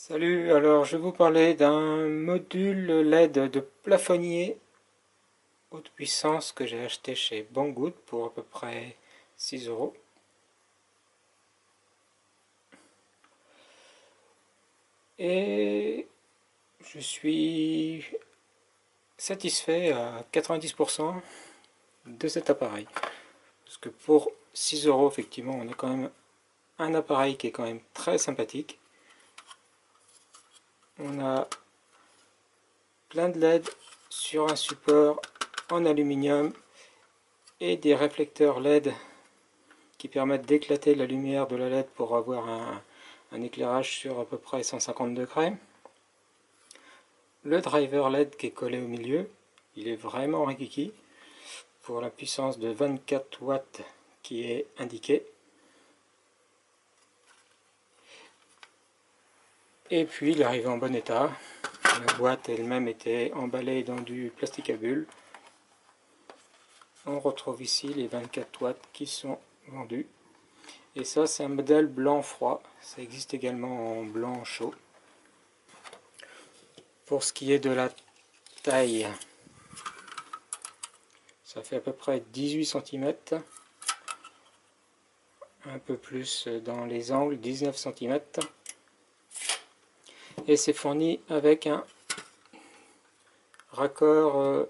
Salut, alors je vais vous parler d'un module LED de plafonnier haute puissance que j'ai acheté chez Banggood pour à peu près 6 euros. Et je suis satisfait à 90% de cet appareil. Parce que pour 6 euros, effectivement, on a quand même un appareil qui est quand même très sympathique. On a plein de LED sur un support en aluminium et des réflecteurs LED qui permettent d'éclater la lumière de la LED pour avoir un éclairage sur à peu près 150 degrés. Le driver LED qui est collé au milieu, il est vraiment rikiki pour la puissance de 24 watts qui est indiquée. Et puis il est arrivé en bon état. La boîte elle-même était emballée dans du plastique à bulles. On retrouve ici les 24 watts qui sont vendus. Et ça, c'est un modèle blanc froid. Ça existe également en blanc chaud. Pour ce qui est de la taille, ça fait à peu près 18 cm. Un peu plus dans les angles, 19 cm. Et c'est fourni avec un raccord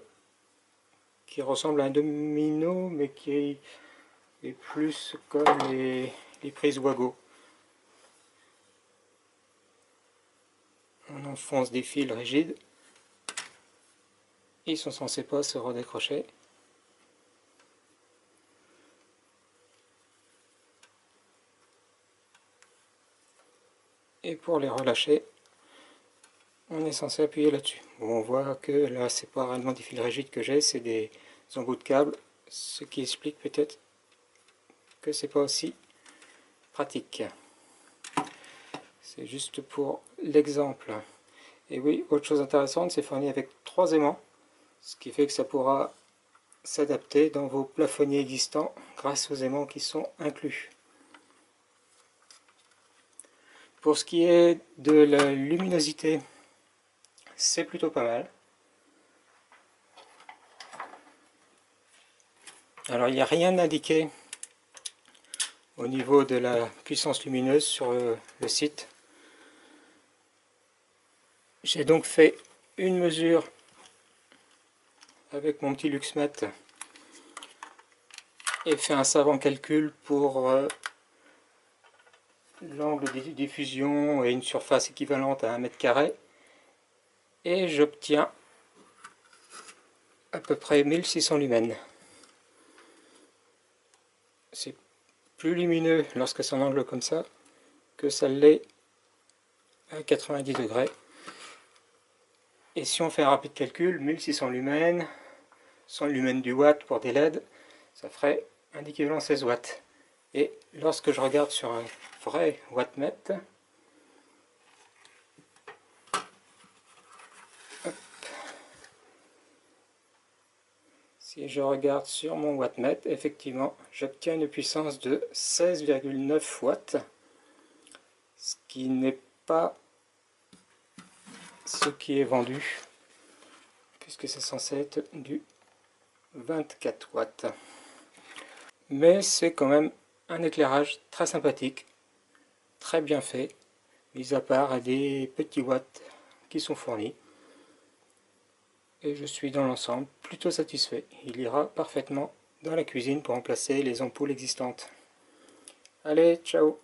qui ressemble à un domino, mais qui est plus comme les prises Wago. On enfonce des fils rigides. Ils sont censés pas se redécrocher. Et pour les relâcher, on est censé appuyer là-dessus. Bon, on voit que là, c'est pas réellement des fils rigides que j'ai, c'est des embouts de câbles, ce qui explique peut-être que c'est pas aussi pratique. C'est juste pour l'exemple. Et oui, autre chose intéressante, c'est fourni avec 3 aimants, ce qui fait que ça pourra s'adapter dans vos plafonniers existants grâce aux aimants qui sont inclus. Pour ce qui est de la luminosité, c'est plutôt pas mal. Alors il n'y a rien indiqué au niveau de la puissance lumineuse sur le site. J'ai donc fait une mesure avec mon petit Luxmat et fait un savant calcul pour l'angle de diffusion et une surface équivalente à 1 mètre carré, et j'obtiens à peu près 1600 lumens. C'est plus lumineux lorsque c'est en angle comme ça que ça l'est à 90 degrés. Et si on fait un rapide calcul, 1600 lumens, 100 lumens du watt pour des LED, ça ferait un équivalent 16 watts. Et lorsque je regarde sur un vrai wattmètre, si je regarde sur mon wattmètre, effectivement, j'obtiens une puissance de 16,9 watts, ce qui n'est pas ce qui est vendu, puisque c'est censé être du 24 watts. Mais c'est quand même un éclairage très sympathique, très bien fait, mis à part des petits watts qui sont fournis. Et je suis dans l'ensemble plutôt satisfait. Il ira parfaitement dans la cuisine pour remplacer les ampoules existantes. Allez, ciao!